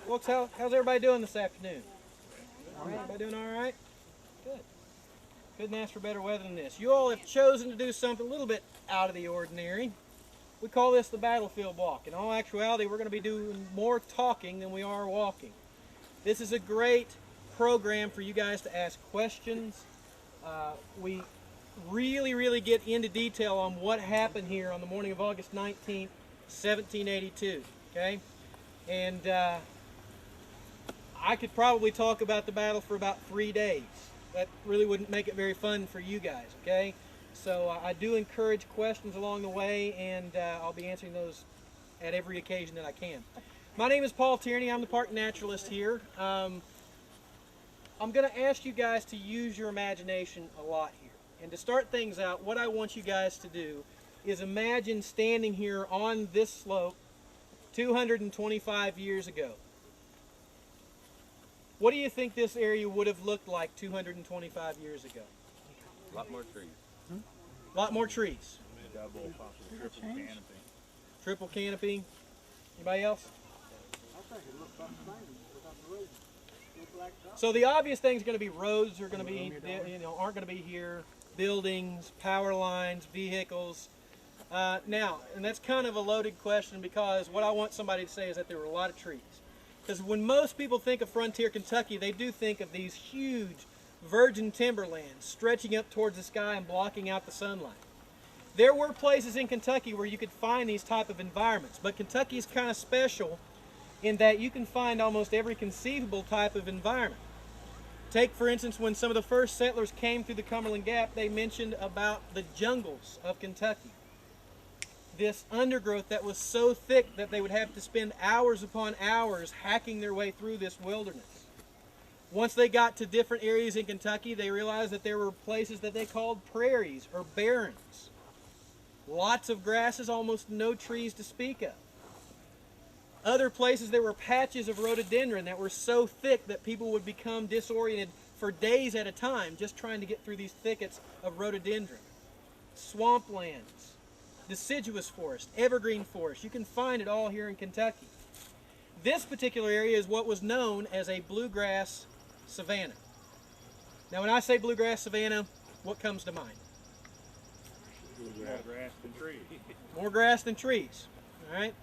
Folks, how's everybody doing this afternoon? All right, everybody doing all right? Good. Couldn't ask for better weather than this. You all have chosen to do something a little bit out of the ordinary. We call this the battlefield walk. In all actuality, we're going to be doing more talking than we are walking. This is a great program for you guys to ask questions. We really get into detail on what happened here on the morning of August 19th, 1782. Okay? And I could probably talk about the battle for about 3 days. That really wouldn't make it very fun for you guys, okay? So I do encourage questions along the way, and I'll be answering those at every occasion that I can. My name is Paul Tireney. I'm the Park Naturalist here. I'm going to ask you guys to use your imagination a lot here. And to start things out, what I want you guys to do is imagine standing here on this slope 225 years ago. What do you think this area would have looked like 225 years ago? A lot more trees. A lot more trees. Double, possibly triple canopy. Triple canopy. Anybody else? I think it looks about the same without the roads. So the obvious things are going to be roads are going to be, aren't going to be here. Buildings, power lines, vehicles. Now, and that's kind of a loaded question because what I want somebody to say is that there were a lot of trees. Because when most people think of frontier Kentucky, they do think of these huge virgin timberlands stretching up towards the sky and blocking out the sunlight. There were places in Kentucky where you could find these type of environments, but Kentucky is kind of special in that you can find almost every conceivable type of environment. Take, for instance, when some of the first settlers came through the Cumberland Gap, they mentioned about the jungles of Kentucky. This undergrowth that was so thick that they would have to spend hours upon hours hacking their way through this wilderness. Once they got to different areas in Kentucky, they realized that there were places that they called prairies or barrens. Lots of grasses, almost no trees to speak of. Other places there were patches of rhododendron that were so thick that people would become disoriented for days at a time just trying to get through these thickets of rhododendron. Swamplands, deciduous forest, evergreen forest. You can find it all here in Kentucky. This particular area is what was known as a bluegrass savanna. Now when I say bluegrass savanna, what comes to mind? More grass than trees. More grass than trees. All right.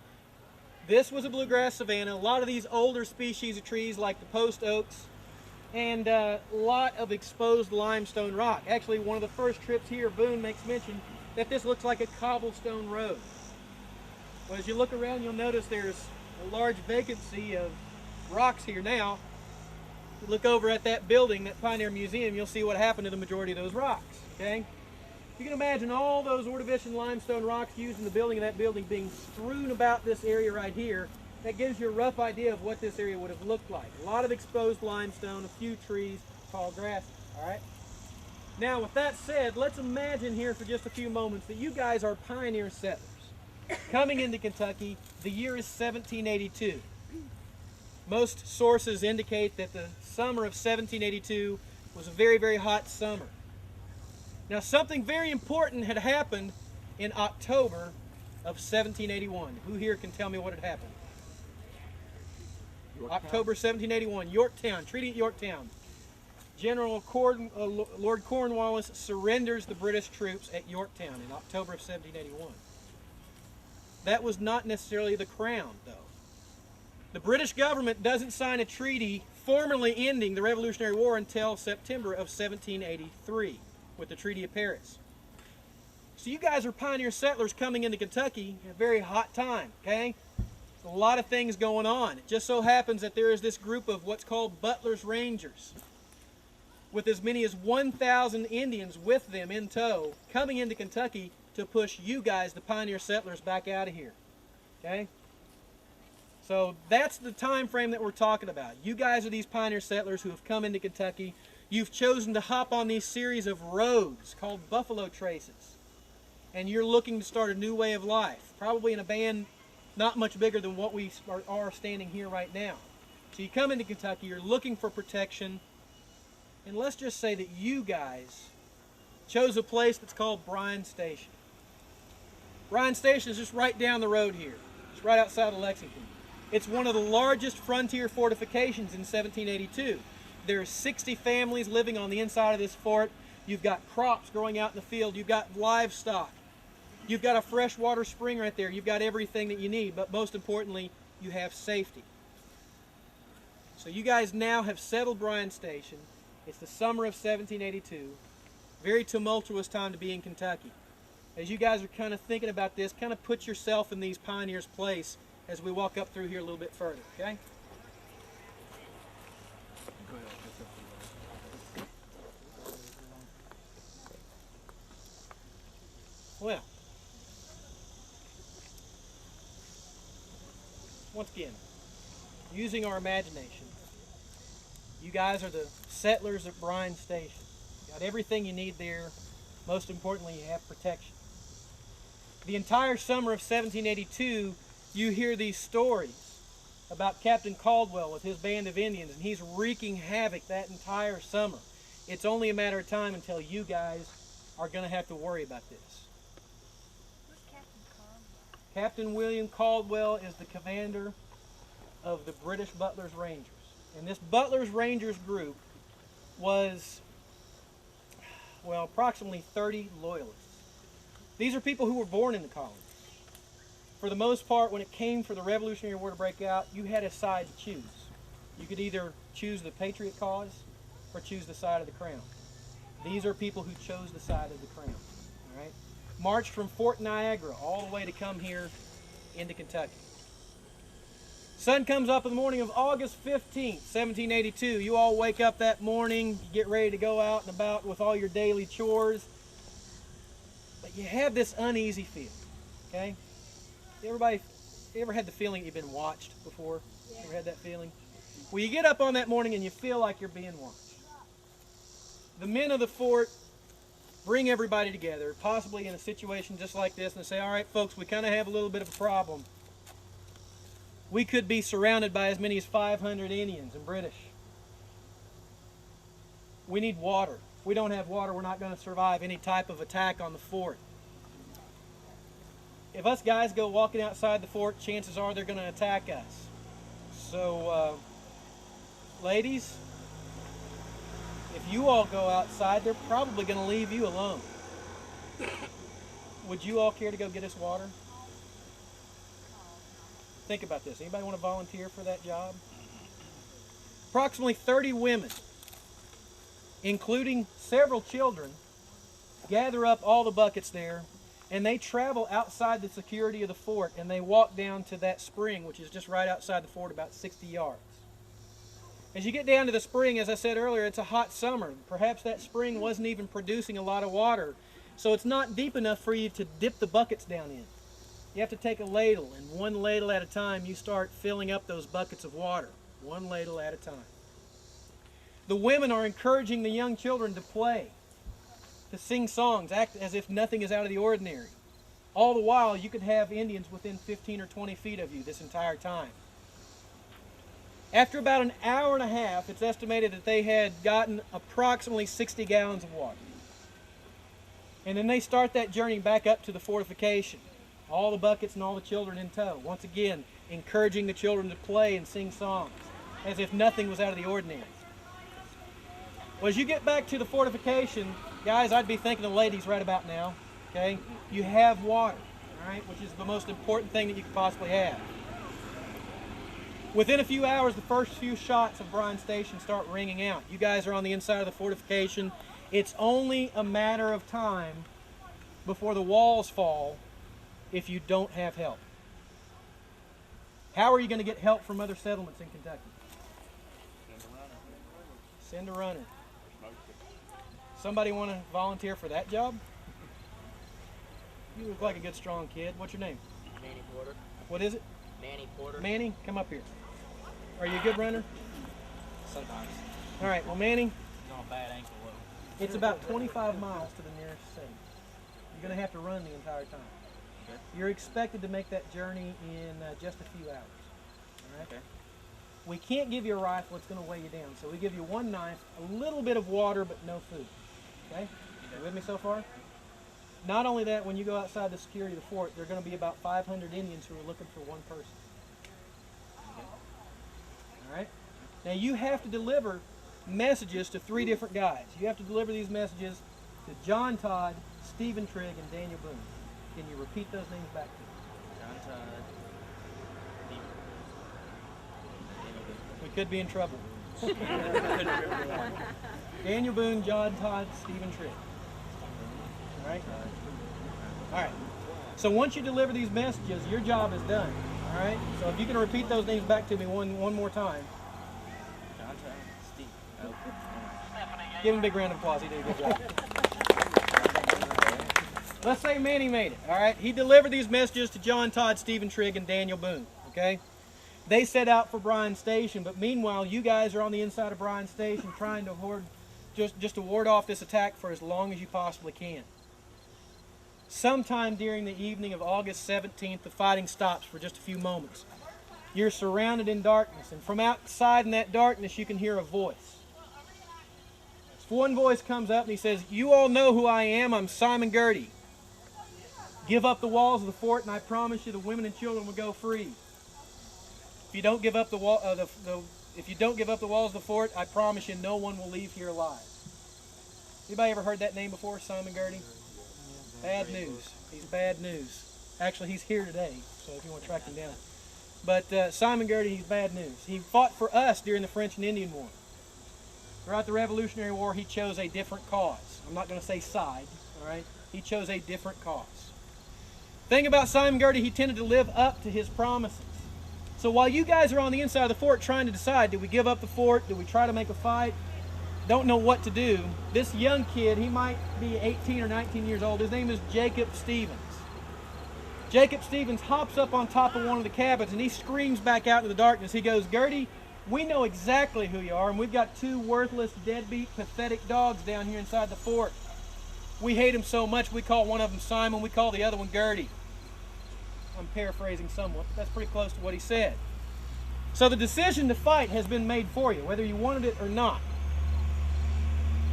This was a bluegrass savanna. A lot of these older species of trees like the post oaks and a lot of exposed limestone rock. Actually, one of the first trips here, Boone makes mention that this looks like a cobblestone road. Well, as you look around, you'll notice there's a large vacancy of rocks here now. If you look over at that building, that Pioneer Museum, you'll see what happened to the majority of those rocks, okay? You can imagine all those Ordovician limestone rocks used in the building of that building being strewn about this area right here. That gives you a rough idea of what this area would have looked like. A lot of exposed limestone, a few trees, tall grass, all right? Now, with that said, let's imagine here for just a few moments that you guys are pioneer settlers. Coming into Kentucky, the year is 1782. Most sources indicate that the summer of 1782 was a very hot summer. Now, something very important had happened in October of 1781. Who here can tell me what had happened? October 1781, Yorktown, Treaty at Yorktown. Lord Cornwallis surrenders the British troops at Yorktown in October of 1781. That was not necessarily the crown, though. The British government doesn't sign a treaty formally ending the Revolutionary War until September of 1783 with the Treaty of Paris. So you guys are pioneer settlers coming into Kentucky at a very hot time, okay? A lot of things going on. It just so happens that there is this group of what's called Butler's Rangers with as many as 1,000 Indians with them in tow coming into Kentucky to push you guys, the pioneer settlers, back out of here, okay? So that's the time frame that we're talking about. You guys are these pioneer settlers who have come into Kentucky. You've chosen to hop on these series of roads called buffalo traces. And you're looking to start a new way of life, probably in a band not much bigger than what we are standing here right now. So you come into Kentucky, you're looking for protection, and let's just say that you guys chose a place that's called Bryan Station. Bryan Station is just right down the road here. It's right outside of Lexington. It's one of the largest frontier fortifications in 1782. There are 60 families living on the inside of this fort. You've got crops growing out in the field. You've got livestock. You've got a freshwater spring right there. You've got everything that you need, but most importantly, you have safety. So you guys now have settled Bryan Station. It's the summer of 1782. Very tumultuous time to be in Kentucky. As you guys are kind of thinking about this, kind of put yourself in these pioneers' place as we walk up through here a little bit further, okay? Well, once again, using our imagination, you guys are the settlers at Bryan Station. You got everything you need there. Most importantly, you have protection. The entire summer of 1782, you hear these stories about Captain Caldwell with his band of Indians, and he's wreaking havoc that entire summer. It's only a matter of time until you guys are going to have to worry about this. Who's Captain Caldwell? Captain William Caldwell is the commander of the British Butler's Rangers. And this Butler's Rangers group was, well, approximately 30 loyalists. These are people who were born in the colonies. For the most part, when it came for the Revolutionary War to break out, you had a side to choose. You could either choose the Patriot cause or choose the side of the Crown. These are people who chose the side of the Crown. All right? Marched from Fort Niagara all the way to come here into Kentucky. Sun comes up in the morning of August 15th, 1782. You all wake up that morning, you get ready to go out and about with all your daily chores. But you have this uneasy feeling, okay? Everybody, you ever had the feeling you've been watched before? Yeah. Ever had that feeling? Well, you get up on that morning and you feel like you're being watched. The men of the fort bring everybody together, possibly in a situation just like this, and they say, all right, folks, we kind of have a little bit of a problem. We could be surrounded by as many as 500 Indians and British. We need water. If we don't have water, we're not going to survive any type of attack on the fort. If us guys go walking outside the fort, chances are they're going to attack us. So, ladies, if you all go outside, they're probably going to leave you alone. Would you all care to go get us water? Think about this. Anybody want to volunteer for that job? Approximately 30 women, including several children, gather up all the buckets there, and they travel outside the security of the fort, and they walk down to that spring, which is just right outside the fort, about 60 yards. As you get down to the spring, as I said earlier, it's a hot summer. Perhaps that spring wasn't even producing a lot of water, so it's not deep enough for you to dip the buckets down in. You have to take a ladle, and one ladle at a time, you start filling up those buckets of water, one ladle at a time. The women are encouraging the young children to play, to sing songs, act as if nothing is out of the ordinary. All the while, you could have Indians within 15 or 20 feet of you this entire time. After about an hour and a half, it's estimated that they had gotten approximately 60 gallons of water. And then they start that journey back up to the fortification. All the buckets and all the children in tow. Once again, encouraging the children to play and sing songs, as if nothing was out of the ordinary. Well, as you get back to the fortification, guys, I'd be thinking of ladies right about now, okay? You have water, all right, which is the most important thing that you could possibly have. Within a few hours, the first few shots of Bryan Station start ringing out. You guys are on the inside of the fortification. It's only a matter of time before the walls fall if you don't have help. How are you going to get help from other settlements in Kentucky? Send a runner. Somebody want to volunteer for that job? You look like a good, strong kid. What's your name? Manny Porter. What is it? Manny Porter. Manny, come up here. Are you a good runner? Sometimes. All right, well, Manny, He's on a bad ankle though. it's about 25 miles to the nearest city. You're going to have to run the entire time. Okay. You're expected to make that journey in just a few hours. All right? Okay. We can't give you a rifle, it's going to weigh you down. So we give you one knife, a little bit of water, but no food. Okay? You with me so far? Not only that, when you go outside the security of the fort, there are going to be about 500 Indians who are looking for one person. Now you have to deliver messages to 3 different guys. You have to deliver these messages to John Todd, Stephen Trigg, and Daniel Boone. Can you repeat those names back to me? John Todd. We could be in trouble. Daniel Boone, John Todd, Stephen Trigg. All right? All right. So once you deliver these messages, your job is done. All right? So if you can repeat those names back to me one more time. John Todd. Steve. Oh. Give him a big round of applause. He did a good job. Let's say Manny made it. All right? He delivered these messages to John Todd, Stephen Trigg, and Daniel Boone. Okay? They set out for Bryan Station, but meanwhile, you guys are on the inside of Bryan Station trying to just to ward off this attack for as long as you possibly can. Sometime during the evening of August 17th, the fighting stops for just a few moments. You're surrounded in darkness, and from outside in that darkness, you can hear a voice. One voice comes up and he says, "You all know who I am. I'm Simon Girty. Give up the walls of the fort, and I promise you the women and children will go free. If you don't give up the walls of the fort, I promise you no one will leave here alive." Anybody ever heard that name before, Simon Girty? Bad news. He's bad news. Actually, he's here today, so if you want to track him down. But Simon Girty, he's bad news. He fought for us during the French and Indian War. Throughout the Revolutionary War, he chose a different cause. I'm not going to say side, all right? He chose a different cause. Thing about Simon Girty, he tended to live up to his promises. So while you guys are on the inside of the fort trying to decide, do we give up the fort? Do we try to make a fight? Don't know what to do. This young kid, he might be 18 or 19 years old. His name is Jacob Stevens. Jacob Stevens hops up on top of one of the cabins and he screams back out into the darkness. He goes, "Girty, we know exactly who you are, and we've got 2 worthless, deadbeat, pathetic dogs down here inside the fort. We hate them so much we call one of them Simon, we call the other one Girty." I'm paraphrasing somewhat, but that's pretty close to what he said. So the decision to fight has been made for you, whether you wanted it or not.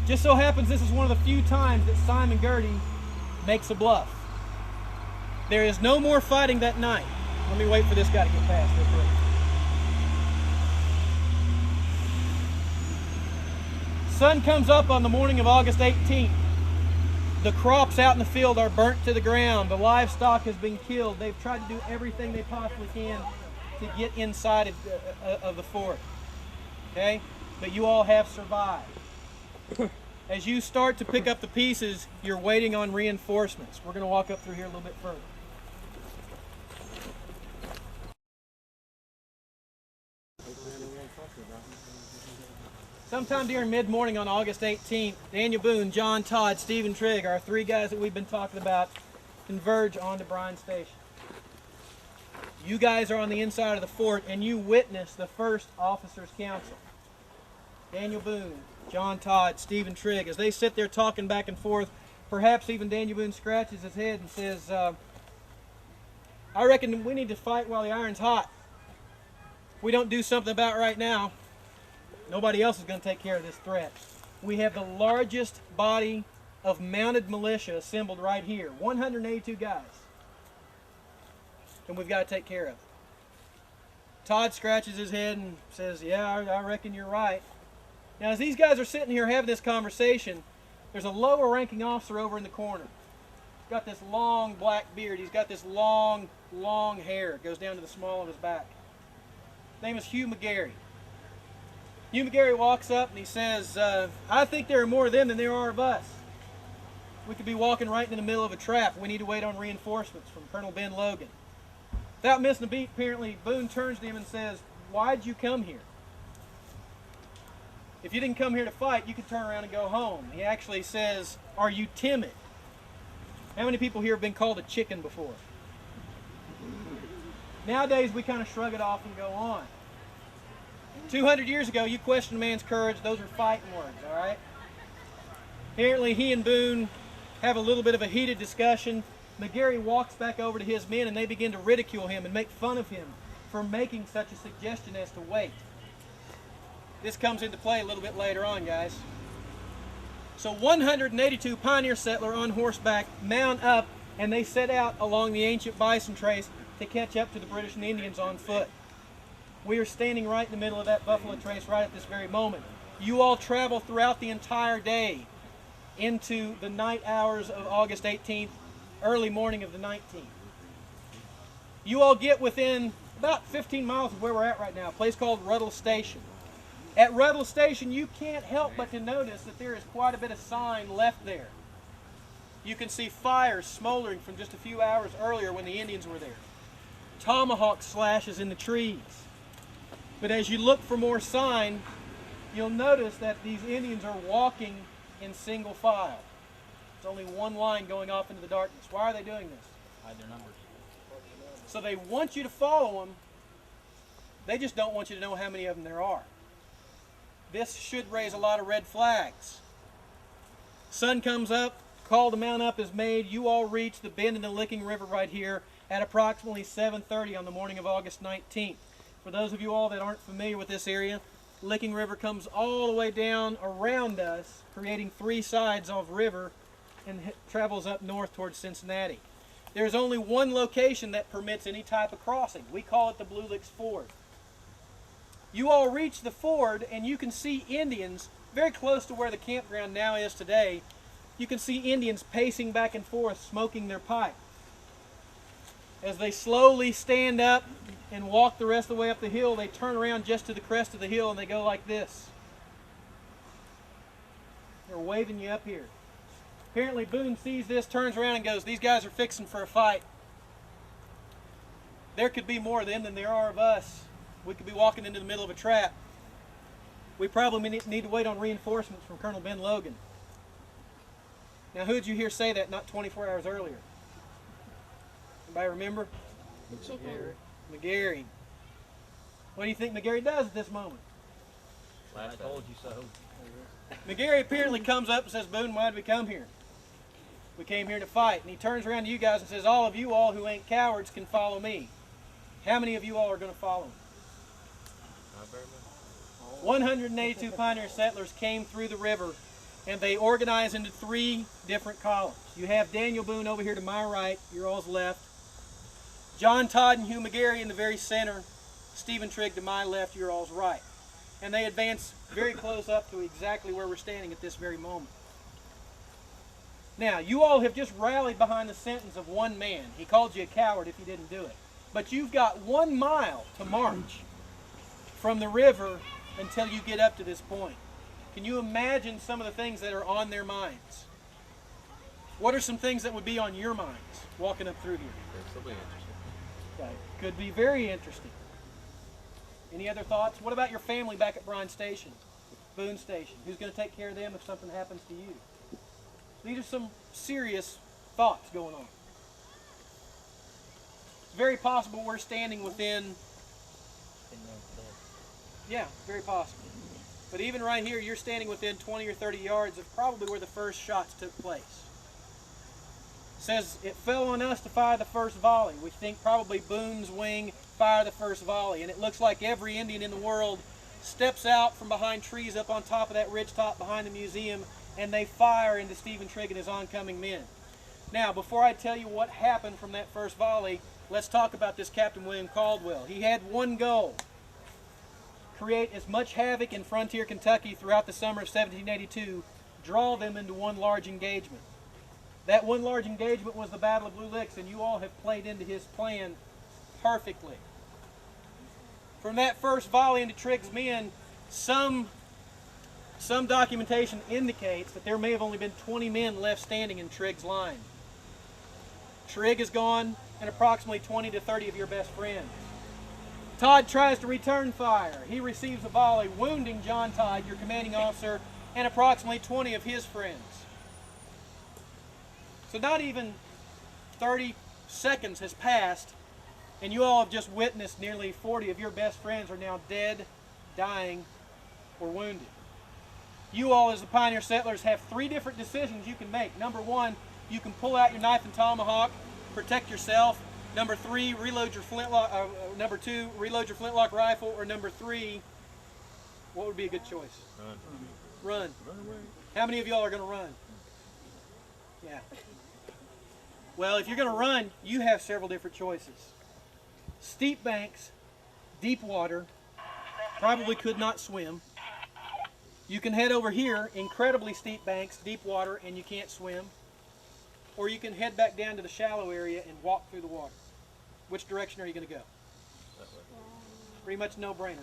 Just so happens this is one of the few times that Simon Girty makes a bluff. There is no more fighting that night. Let me wait for this guy to get past real quick. Sun comes up on the morning of August 18th. The crops out in the field are burnt to the ground. The livestock has been killed. They've tried to do everything they possibly can to get inside of the fort. Okay? But you all have survived. As you start to pick up the pieces, you're waiting on reinforcements. We're going to walk up through here a little bit further. Sometime during mid-morning on August 18th, Daniel Boone, John Todd, Stephen Trigg, our 3 guys that we've been talking about, converge onto Bryan Station. You guys are on the inside of the fort and you witness the first officers' council. Daniel Boone, John Todd, Stephen Trigg, as they sit there talking back and forth, perhaps even Daniel Boone scratches his head and says, "I reckon we need to fight while the iron's hot. If we don't do something about it right now, nobody else is going to take care of this threat. We have the largest body of mounted militia assembled right here, 182 guys, and we've got to take care of it." Todd scratches his head and says, "Yeah, I reckon you're right." Now, as these guys are sitting here having this conversation, there's a lower ranking officer over in the corner. He's got this long black beard. He's got this long hair. It goes down to the small of his back. His name is Hugh McGarry. Hugh McGarry walks up and he says, "I think there are more of them than there are of us. We could be walking right in the middle of a trap. We need to wait on reinforcements from Colonel Ben Logan." Without missing a beat, apparently, Boone turns to him and says, "Why'd you come here? If you didn't come here to fight, you could turn around and go home." He actually says, "Are you timid?" How many people here have been called a chicken before? Nowadays, we kind of shrug it off and go on. 200 years ago, you question a man's courage, those are fighting words, all right? Apparently, he and Boone have a little bit of a heated discussion. McGarry walks back over to his men and they begin to ridicule him and make fun of him for making such a suggestion as to wait. This comes into play a little bit later on, guys. So 182 pioneer settlers on horseback mount up and they set out along the ancient bison trace to catch up to the British and Indians on foot. We are standing right in the middle of that buffalo trace right at this very moment. You all travel throughout the entire day into the night hours of August 18th, early morning of the 19th. You all get within about 15 miles of where we're at right now, a place called Ruddle Station. At Ruddle Station, you can't help but to notice that there is quite a bit of sign left there. You can see fires smoldering from just a few hours earlier when the Indians were there. Tomahawk slashes in the trees. But as you look for more sign, you'll notice that these Indians are walking in single file. There's only one line going off into the darkness. Why are they doing this? Hide their numbers. So they want you to follow them. They just don't want you to know how many of them there are. This should raise a lot of red flags. Sun comes up, call to mount up is made. You all reach the bend in the Licking River right here at approximately 7:30 on the morning of August 19th. For those of you all that aren't familiar with this area, Licking River comes all the way down around us, creating three sides of river, and travels up north towards Cincinnati. There's only one location that permits any type of crossing. We call it the Blue Licks Ford. You all reach the ford and you can see Indians very close to where the campground now is today. You can see Indians pacing back and forth, smoking their pipe. As they slowly stand up and walk the rest of the way up the hill, they turn around just to the crest of the hill and they go like this. They're waving you up here. Apparently Boone sees this, turns around and goes, "These guys are fixing for a fight." There could be more of them than there are of us. We could be walking into the middle of a trap. We probably need to wait on reinforcements from Colonel Ben Logan. Now, who did you hear say that not 24 hours earlier? Anybody remember? McGarry. What do you think McGarry does at this moment? I told you so. McGarry apparently comes up and says, "Boone, why did we come here? We came here to fight." And he turns around to you guys and says, "All of you all who ain't cowards can follow me." How many of you all are going to follow him? 182 pioneer settlers came through the river, and they organized into three different columns. You have Daniel Boone over here to my right, your all's left. John Todd and Hugh McGarry in the very center. Stephen Trigg to my left, your all's right. And they advance very close up to exactly where we're standing at this very moment. Now, you all have just rallied behind the sentence of one man. He called you a coward if you didn't do it. But you've got 1 mile to march from the river until you get up to this point. Can you imagine some of the things that are on their minds? What are some things that would be on your minds walking up through here? Something interesting. Okay. Could be very interesting. Any other thoughts? What about your family back at Bryan Station, Boone Station? Who's going to take care of them if something happens to you? These are some serious thoughts going on. It's very possible we're standing within, yeah, very possible. But even right here, you're standing within 20 or 30 yards of probably where the first shots took place. It says it fell on us to fire the first volley. We think probably Boone's wing fired the first volley. And it looks like every Indian in the world steps out from behind trees up on top of that ridge top behind the museum, and they fire into Stephen Trigg and his oncoming men. Now, before I tell you what happened from that first volley, let's talk about this Captain William Caldwell. He had one goal: create as much havoc in frontier Kentucky throughout the summer of 1782, draw them into one large engagement. That one large engagement was the Battle of Blue Licks, and you all have played into his plan perfectly. From that first volley into Trigg's men, some documentation indicates that there may have only been 20 men left standing in Trigg's line. Trigg is gone, and approximately 20 to 30 of your best friends. Todd tries to return fire. He receives a volley, wounding John Todd, your commanding officer, and approximately 20 of his friends. So not even 30 seconds has passed, and you all have just witnessed nearly 40 of your best friends are now dead, dying, or wounded. You all, as the pioneer settlers, have three different decisions you can make. Number one, you can pull out your knife and tomahawk, protect yourself. Number three, reload your flintlock. Number two, reload your flintlock rifle. Or number three, what would be a good choice? Run. Run away. How many of y'all are going to run? Yeah. Well, if you're going to run, you have several different choices. Steep banks, deep water, probably could not swim. You can head over here, incredibly steep banks, deep water, and you can't swim. Or you can head back down to the shallow area and walk through the water. Which direction are you going to go? Pretty much no-brainer.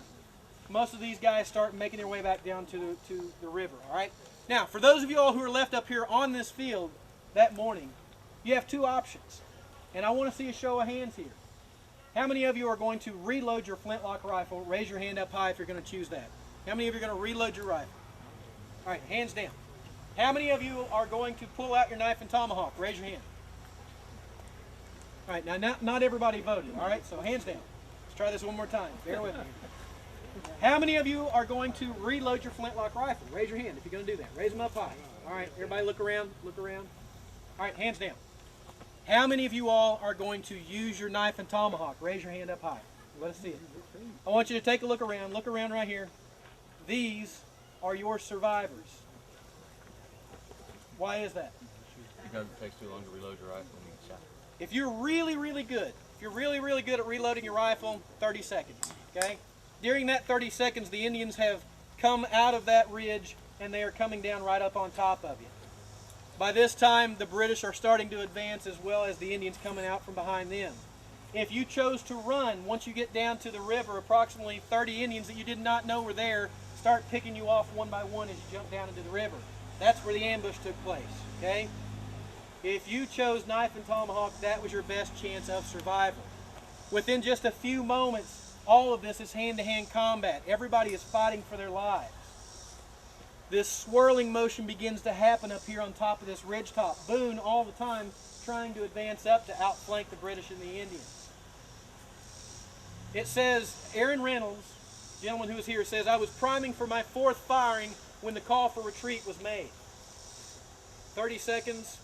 Most of these guys start making their way back down to the river, all right? Now, for those of you all who are left up here on this field that morning, you have two options. And I want to see a show of hands here. How many of you are going to reload your flintlock rifle? Raise your hand up high if you're going to choose that. How many of you are going to reload your rifle? All right, hands down. How many of you are going to pull out your knife and tomahawk? Raise your hand. All right, now not everybody voted, all right? So hands down. Let's try this one more time. Bear with me. How many of you are going to reload your flintlock rifle? Raise your hand if you're going to do that. Raise them up high. All right, everybody look around, look around. All right, hands down. How many of you all are going to use your knife and tomahawk? Raise your hand up high. Let us see it. I want you to take a look around. Look around right here. These are your survivors. Why is that? Because it takes too long to reload your rifle and you get shot. If you're really, really good, at reloading your rifle, 30 seconds, okay? During that 30 seconds, the Indians have come out of that ridge and they are coming down right up on top of you. By this time, the British are starting to advance as well as the Indians coming out from behind them. If you chose to run, once you get down to the river, approximately 30 Indians that you did not know were there start picking you off one by one as you jump down into the river. That's where the ambush took place, okay? If you chose knife and tomahawk, that was your best chance of survival. Within just a few moments, all of this is hand-to-hand combat. Everybody is fighting for their lives. This swirling motion begins to happen up here on top of this ridgetop. Boone, all the time, trying to advance up to outflank the British and the Indians. It says, Aaron Reynolds, gentleman who was here, says, I was priming for my fourth firing when the call for retreat was made. 30 seconds,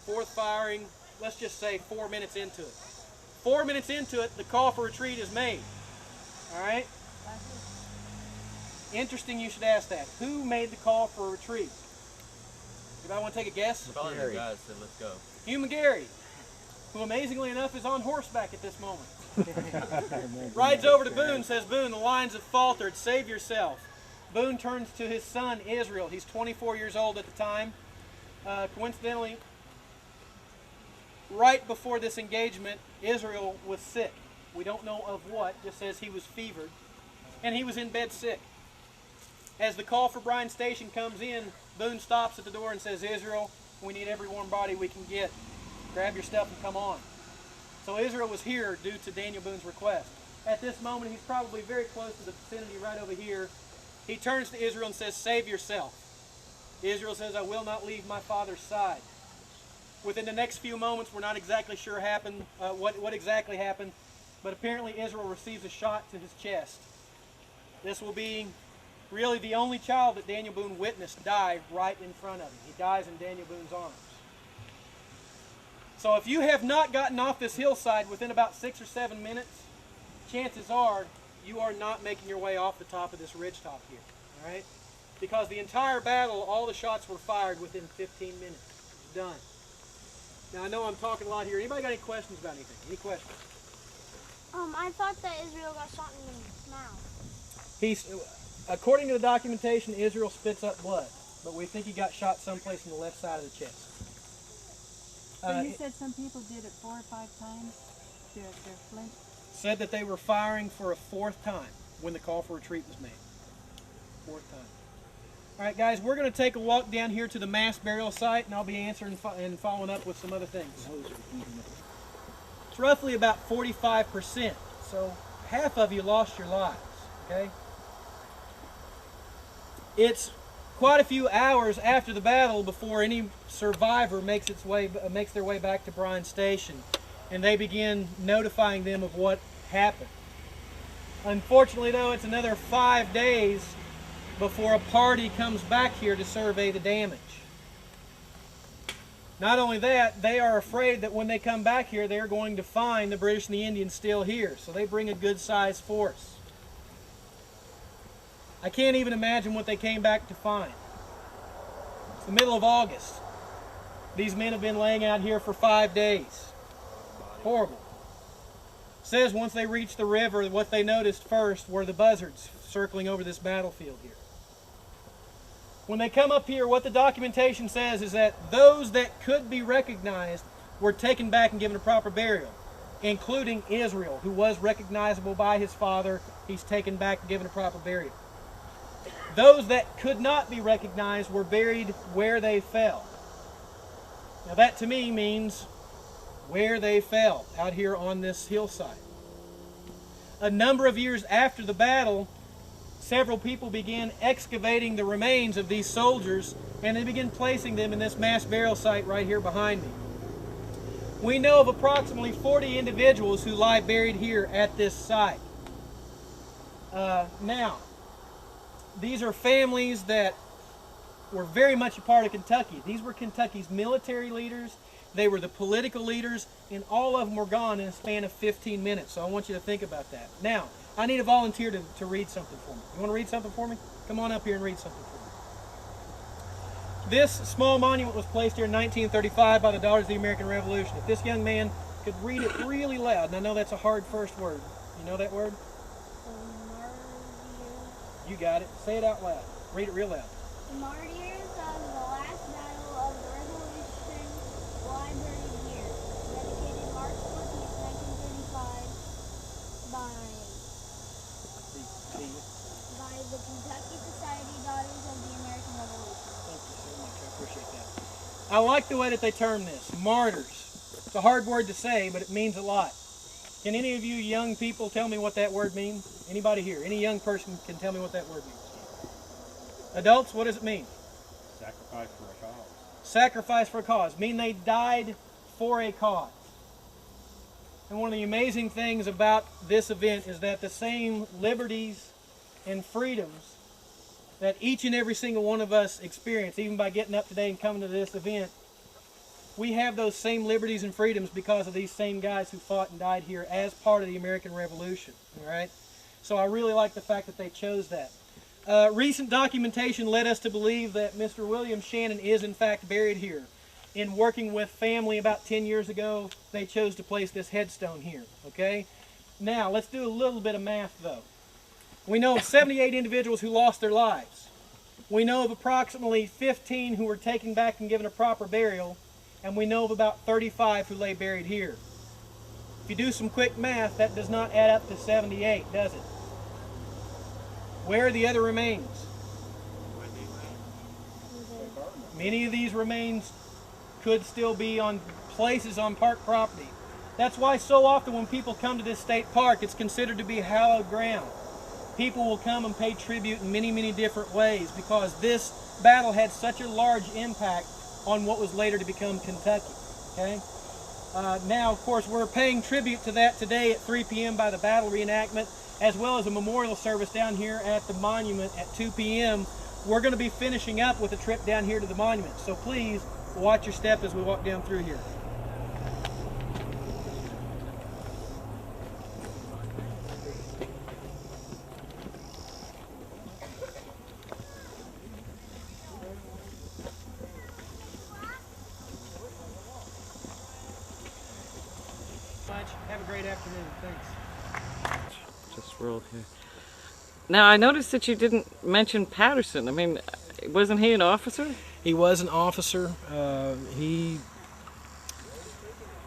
fourth firing, let's just say 4 minutes into it. 4 minutes into it, the call for retreat is made. All right? Interesting you should ask that. Who made the call for retreat? Anybody want to take a guess? The fellow guys said, let's go. Hugh McGarry, who amazingly enough is on horseback at this moment. Rides over to Boone, says, Boone, the lines have faltered, save yourself. Boone turns to his son, Israel. He's 24 years old at the time. Coincidentally, right before this engagement, Israel was sick. We don't know of what, just says he was fevered. And he was in bed sick. As the call for Bryan Station comes in, Boone stops at the door and says, Israel, we need every warm body we can get. Grab your stuff and come on. So Israel was here due to Daniel Boone's request. At this moment, he's probably very close to the vicinity right over here. He turns to Israel and says, save yourself. Israel says, I will not leave my father's side. Within the next few moments, we're not exactly sure what exactly happened, but apparently Israel receives a shot to his chest. This will be really the only child that Daniel Boone witnessed die right in front of him. He dies in Daniel Boone's arms. So if you have not gotten off this hillside within about 6 or 7 minutes, chances are you are not making your way off the top of this ridgetop here. All right? Because the entire battle, all the shots were fired within 15 minutes. Done. Now I know I'm talking a lot here. Anybody got any questions about anything? Any questions? I thought that Israel got shot in the mouth. According to the documentation, Israel spits up blood, but we think he got shot someplace in the left side of the chest. So you said some people did it 4 or 5 times, their flint? Said that they were firing for a 4th time when the call for retreat was made. 4th time. All right, guys, we're going to take a walk down here to the mass burial site, and I'll be answering and following up with some other things. It's roughly about 45%, so half of you lost your lives, okay? It's quite a few hours after the battle before any survivor makes their way back to Bryan Station, and they begin notifying them of what happened. Unfortunately, though, it's another 5 days before a party comes back here to survey the damage. Not only that, they are afraid that when they come back here, they're going to find the British and the Indians still here, so they bring a good-sized force. I can't even imagine what they came back to find. It's the middle of August. These men have been laying out here for 5 days. Horrible. says once they reached the river, what they noticed first were the buzzards circling over this battlefield here. When they come up here, what the documentation says is that those that could be recognized were taken back and given a proper burial, including Israel, who was recognizable by his father. He's taken back and given a proper burial. Those that could not be recognized were buried where they fell. Now that to me means where they fell, out here on this hillside. A number of years after the battle, several people began excavating the remains of these soldiers, and they began placing them in this mass burial site right here behind me. We know of approximately 40 individuals who lie buried here at this site. Now, these are families that were very much a part of Kentucky. These were Kentucky's military leaders. They were the political leaders, and all of them were gone in a span of 15 minutes. So I want you to think about that. Now, I need a volunteer to read something for me. You want to read something for me? Come on up here and read something for me. This small monument was placed here in 1935 by the Daughters of the American Revolution. If this young man could read it really loud, and I know that's a hard first word. You know that word? You got it. Say it out loud. Read it real loud. The martyrs of the last battle of the Revolution lie buried here. Dedicated March 14th, 1935 by the Kentucky Society Daughters of the American Revolution. Thank you so much. I appreciate that. I like the way that they term this, martyrs. It's a hard word to say, but it means a lot. Can any of you young people tell me what that word means? Anybody here? Any young person can tell me what that word means? Adults, what does it mean? Sacrifice for a cause. Sacrifice for a cause. Mean they died for a cause. And one of the amazing things about this event is that the same liberties and freedoms that each and every single one of us experience, even by getting up today and coming to this event, we have those same liberties and freedoms because of these same guys who fought and died here as part of the American Revolution. All right? So I really like the fact that they chose that. Recent documentation led us to believe that Mr. William Shannon is in fact buried here. In working with family about 10 years ago, they chose to place this headstone here. Okay? Now, let's do a little bit of math though. We know of 78 individuals who lost their lives. We know of approximately 15 who were taken back and given a proper burial. And we know of about 35 who lay buried here. If you do some quick math, that does not add up to 78, does it? Where are the other remains? Many of these remains could still be on places on park property. That's why so often when people come to this state park, it's considered to be hallowed ground. People will come and pay tribute in many, many different ways because this battle had such a large impact on what was later to become Kentucky. Okay? Now, of course, we're paying tribute to that today at 3 p.m. by the battle reenactment, as well as a memorial service down here at the monument at 2 p.m. We're going to be finishing up with a trip down here to the monument. So please watch your step as we walk down through here. Have a great afternoon. Thanks. Just roll here. Now, I noticed that you didn't mention Patterson. I mean, wasn't he an officer? He was an officer. He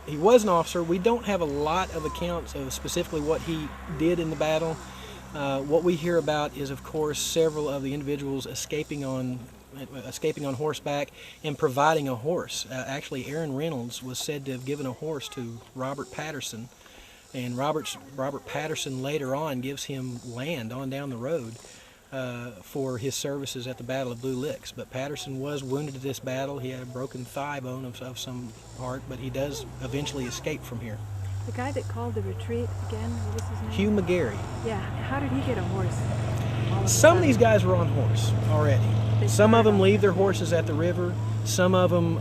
was an officer. We don't have a lot of accounts of specifically what he did in the battle. What we hear about is, of course, several of the individuals escaping on horseback and providing a horse. Actually, Aaron Reynolds was said to have given a horse to Robert Patterson, and Robert Patterson later on gives him land on down the road for his services at the Battle of Blue Licks. But Patterson was wounded at this battle. He had a broken thigh bone of some part, but he does eventually escape from here. The guy that called the retreat again, what was his name? Hugh McGarry. Yeah, how did he get a horse? Some of these guys were on horse already. Some of them leave their horses at the river. Some of them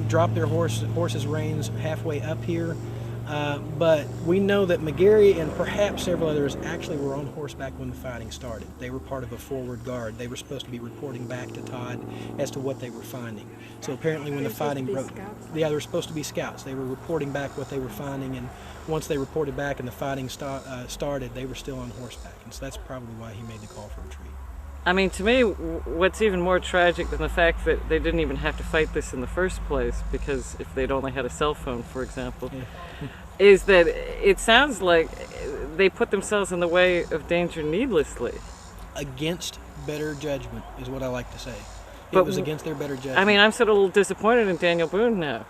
drop their horses' reins halfway up here. But we know that McGarry and perhaps several others actually were on horseback when the fighting started. They were part of a forward guard. They were supposed to be reporting back to Todd as to what they were finding. So apparently when the fighting broke, yeah, they were supposed to be scouts. They were reporting back what they were finding, and once they reported back and the fighting started, they were still on horseback. And so that's probably why he made the call for retreat. I mean, to me, what's even more tragic than the fact that they didn't even have to fight this in the first place, because if they'd only had a cell phone, for example, is that it sounds like they put themselves in the way of danger needlessly. Against better judgment is what I like to say. But It was against their better judgment. I mean, I'm sort of a little disappointed in Daniel Boone now.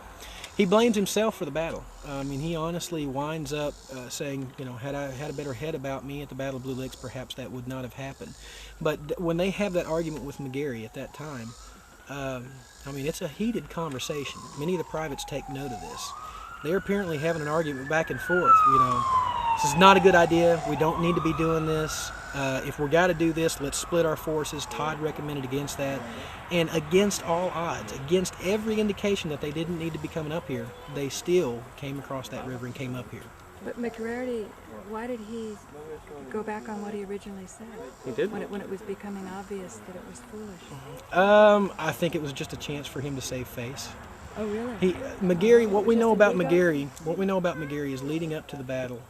He blames himself for the battle. I mean, he honestly winds up saying, you know, had I had a better head about me at the Battle of Blue Licks, perhaps that would not have happened. But when they have that argument with McGarry at that time, I mean, it's a heated conversation. Many of the privates take note of this. They're apparently having an argument back and forth. You know, this is not a good idea. We don't need to be doing this. If we're got to do this, let's split our forces. Todd recommended against that. And against all odds, against every indication that they didn't need to be coming up here, they still came across that river and came up here. But McGarry, why did he go back on what he originally said? He did? When it was becoming obvious that it was foolish. I think it was just a chance for him to save face. Oh, really? McGarry, what we know about McGarry is leading up to the battle,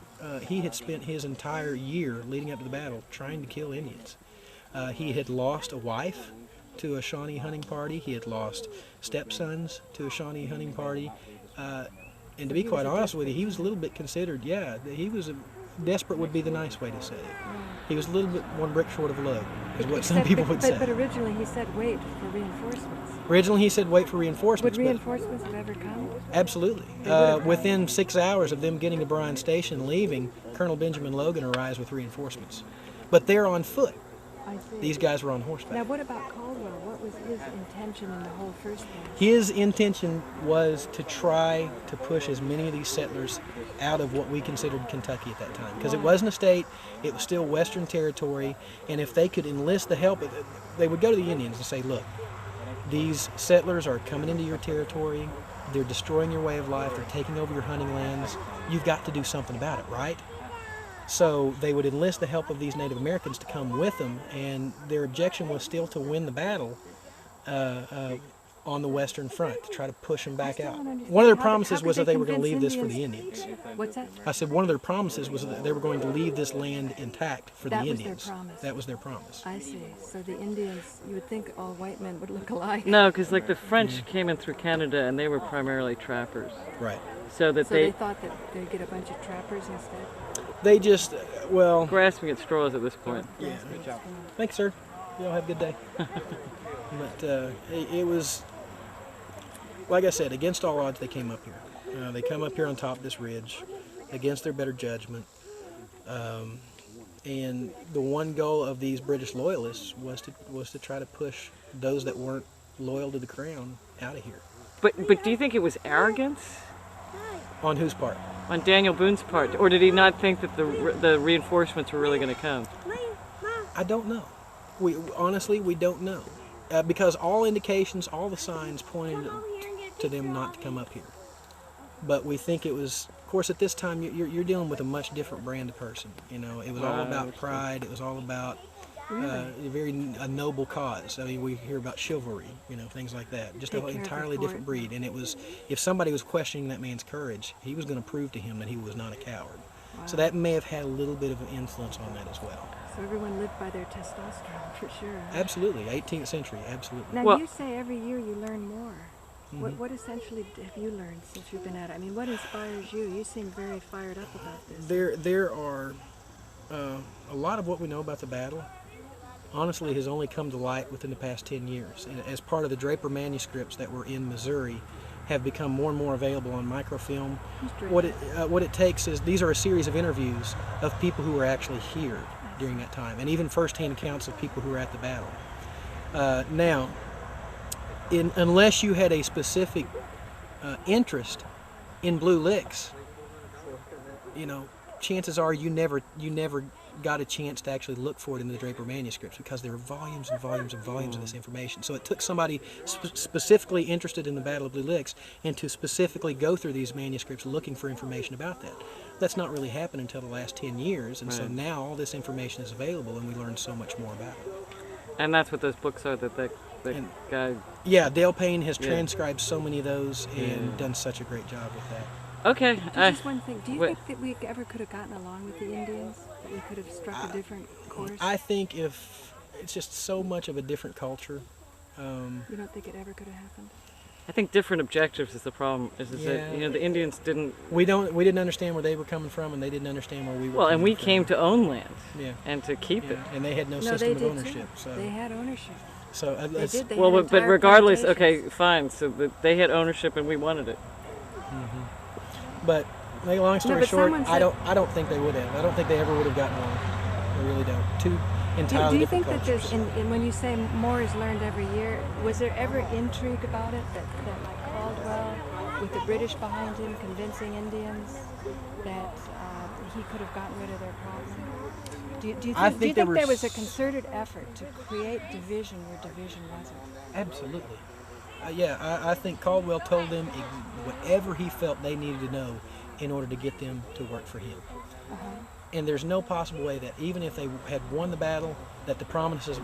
he had spent his entire year leading up to the battle trying to kill Indians. He had lost a wife to a Shawnee hunting party. He had lost stepsons to a Shawnee hunting party. And to be quite honest with you, he was a little bit considered, he was desperate would be the nice way to say it. He was a little bit one brick short of a load, is what some people would say. But originally he said wait for reinforcements. Originally he said wait for reinforcements. Would reinforcements have ever come? Absolutely. Within 6 hours of them getting to Bryan Station and leaving, Colonel Benjamin Logan arrives with reinforcements. But they're on foot. I see. These guys were on horseback. Now what about Caldwell? What was his intention in the whole first thing? His intention was to try to push as many of these settlers out of what we considered Kentucky at that time. Because it wasn't a state, it was still Western territory, and if they could enlist the help, they would go to the Indians and say, look, these settlers are coming into your territory, they're destroying your way of life, they're taking over your hunting lands, you've got to do something about it, right? So they would enlist the help of these Native Americans to come with them, and their objection was still to win the battle on the Western Front, to try to push them back out. One of their promises was that they were going to leave this for the Indians. What's that? I said one of their promises was that they were going to leave this land intact for the That was Indians. their promise. That was their promise. I see. So the Indians, you would think all white men would look alike. No, because like the French came in through Canada and they were primarily trappers. Right. So that So they thought that they'd get a bunch of trappers instead? They just, well, grasping at straws at this point. yeah. Thanks, sir. Y'all have a good day. But it was, like I said, against all odds, they came up here. They come up here on top of this ridge, against their better judgment. And the one goal of these British loyalists was to try to push those that weren't loyal to the crown out of here. But do you think it was arrogance On whose part? on Daniel Boone's part, or did he not think that the reinforcements were really going to come? I don't know. Honestly, we don't know. Because all indications, all the signs pointed to them not to come up here. But we think it was, of course, at this time, you're dealing with a much different brand of person. You know, it was all about pride. It was all about a noble cause. I mean, we hear about chivalry, you know, things like that. Just an entirely different breed. And it was, if somebody was questioning that man's courage, he was going to prove to him that he was not a coward. Wow. So that may have had a little bit of an influence on that as well. So everyone lived by their testosterone, for sure. Huh? Absolutely. 18th century, absolutely. Now, you say every year you learn more. Mm-hmm. What essentially have you learned since you've been at it? I mean, what inspires you? You seem very fired up about this. There are a lot of what we know about the battle, honestly, has only come to light within the past 10 years. And as part of the Draper manuscripts that were in Missouri have become more and more available on microfilm. What it takes is, these are a series of interviews of people who were actually here during that time, and even first-hand accounts of people who were at the battle. Now, unless you had a specific interest in Blue Licks, you know, chances are you never got a chance to actually look for it in the Draper manuscripts, because there were volumes and volumes and volumes of this information. So it took somebody specifically interested in the Battle of Blue Licks and to specifically go through these manuscripts looking for information about that. That's not really happened until the last 10 years, and so now all this information is available and we learn so much more about it. And that's what those books are that guy... Yeah, Dale Payne has transcribed so many of those and done such a great job with that. Okay. Just one thing. Do you think that we ever could have gotten along with the Indians? That we could have struck a different course? I think if it's just so much of a different culture. You don't think it ever could have happened? I think different objectives is the problem. Is that the Indians didn't. We didn't understand where they were coming from, and they didn't understand where we were. Well, and we from. came to own land. Yeah. And to keep it. And they had no No, system they of did ownership. too. So They had ownership. So They did. They well, had but entire regardless, plantations. okay, fine. So they had ownership and we wanted it. But make a long story but short, someone I said- don't think they would have. I don't think they ever would have gotten along. I really don't. Two entirely Do you different think that cultures. there's, when you say more is learned every year, was there ever intrigue about it that like Caldwell, with the British behind him, convincing Indians that he could have gotten rid of their problem? Do you think there was a concerted effort to create division where division wasn't? Absolutely. I think Caldwell told them whatever he felt they needed to know in order to get them to work for him. And there's no possible way that even if they had won the battle, that the promises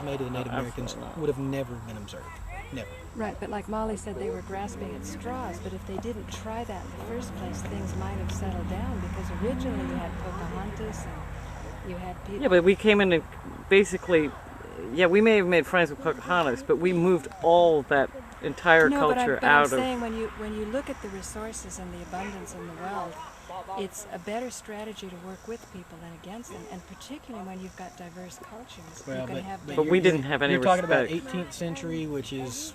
made to the Native Americans would have never been observed. Never. Right, but like Molly said, they were grasping at straws, but if they didn't try that in the first place, things might have settled down, because originally you had Pocahontas and you had people... Yeah, but we came in and basically, we may have made friends with Pocahontas, but we moved all that entire culture but out I'm saying when you look at the resources and the abundance and the wealth, it's a better strategy to work with people than against them, and particularly when you've got diverse cultures. Well, you can have but we didn't have any You're talking about respect. 18th century, which is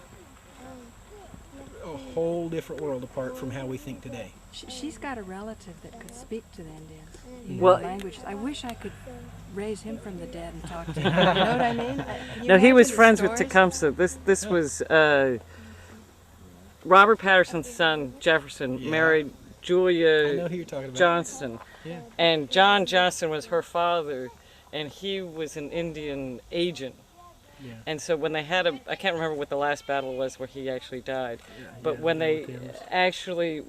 a whole different world apart from how we think today. She's got a relative that could speak to the Indians. Well, languages. I wish I could raise him from the dead and talk to him. You know what I mean? Can you No, he was imagine the friends with stories? Tecumseh. This was Robert Patterson's son, Jefferson, married I know Julia who you're talking about. Johnston. Yeah. And John Johnston was her father, and he was an Indian agent. Yeah. And so when they had I can't remember what the last battle was where he actually died, but when they actually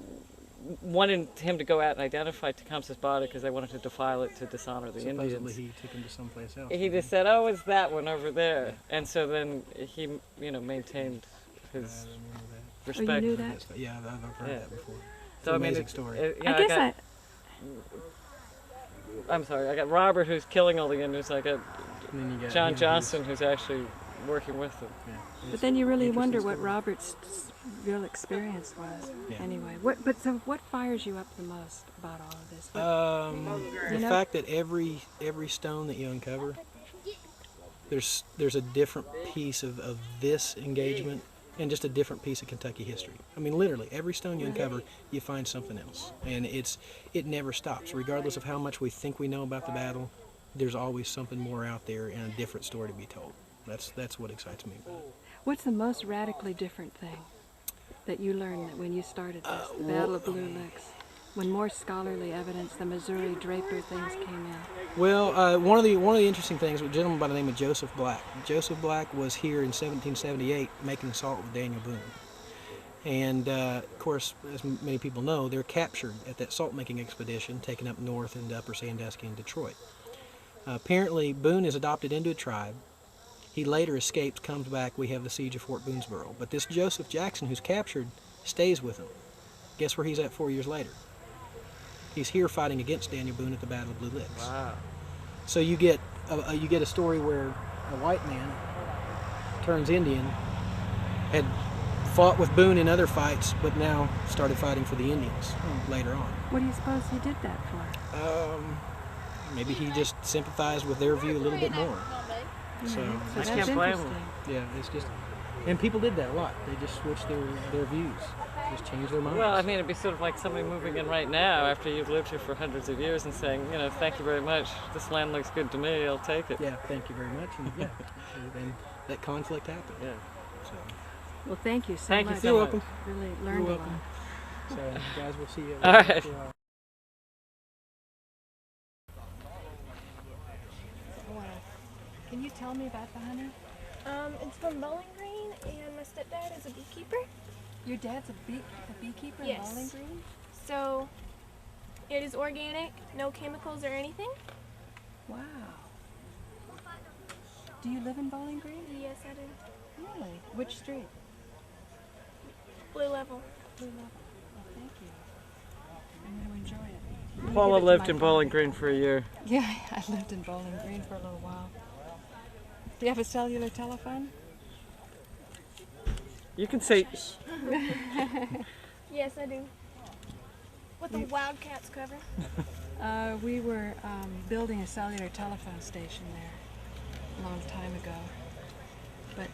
wanted him to go out and identify Tecumseh's body because they wanted to defile it to dishonor the Supposedly Indians. he took him to someplace else. He just said, "Oh, it's that one over there," and so then he, maintained his respect. Oh, you knew that? Yeah, I've heard that before. It's So an I mean, amazing story. I guess I'm sorry. I got Robert, who's killing all the Indians. I got And then you got John him, Johnston, who's actually working with them. But then you really wonder Interesting what story. Robert's real experience was. Yeah. Anyway, so what fires you up the most about all of this? The You know? fact that every stone that you uncover, there's a different piece of this engagement and just a different piece of Kentucky history. I mean, literally, every stone you uncover, you find something else, and it never stops. Regardless of how much we think we know about the battle, there's always something more out there and a different story to be told. That's what excites me about it. What's the most radically different thing that you learned when you started this, the Battle of Blue Licks? When more scholarly evidence, the Missouri Draper things came in. Well, one of the interesting things was a gentleman by the name of Joseph Black. Joseph Black was here in 1778 making salt with Daniel Boone. And, of course, as many people know, they're captured at that salt-making expedition taken up north into Upper Sandusky and Detroit. Apparently, Boone is adopted into a tribe. He later escapes, comes back, we have the siege of Fort Boonesboro. But this Joseph Jackson, who's captured, stays with him. Guess where he's at 4 years later? He's here fighting against Daniel Boone at the Battle of Blue Licks. Wow. So you get a story where a white man turns Indian, had fought with Boone in other fights, but now started fighting for the Indians later on. What do you suppose he did that for? Maybe he just sympathized with their view a little bit more. So I that's can't blame interesting. him. yeah, it's just, and people did that a lot. They just switched their views, just changed their minds. Well, I mean, it'd be sort of like somebody moving in right now after you've lived here for hundreds of years and saying, thank you very much. This land looks good to me. I'll take it. Yeah, thank you very much. And yeah, and that conflict happened. Yeah. So, Well, thank you so Thank you much. so You're much. welcome. Really You're learned a welcome. lot. So guys, we'll see you. All right. Can you tell me about the honey? It's from Bowling Green, and my stepdad is a beekeeper. Your dad's a beekeeper in Yes. Bowling Green? So it is organic, no chemicals or anything. Wow. Do you live in Bowling Green? Yes, I do. Really? Which street? Blue level. Blue Level. Well, thank you. I'm going to enjoy it. Let me Paula give it to lived my in Bowling father. Green for a year. Yeah, I lived in Bowling Green for a little while. Do you have a cellular telephone? You can say, Yes, I do. What the Wildcats cover. We were building a cellular telephone station there a long time ago. But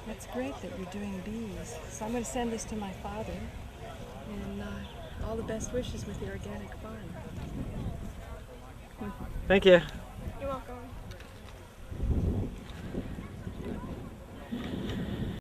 that's great that you're doing bees. So I'm going to send this to my father. And all the best wishes with the organic farm. thank you. You're welcome.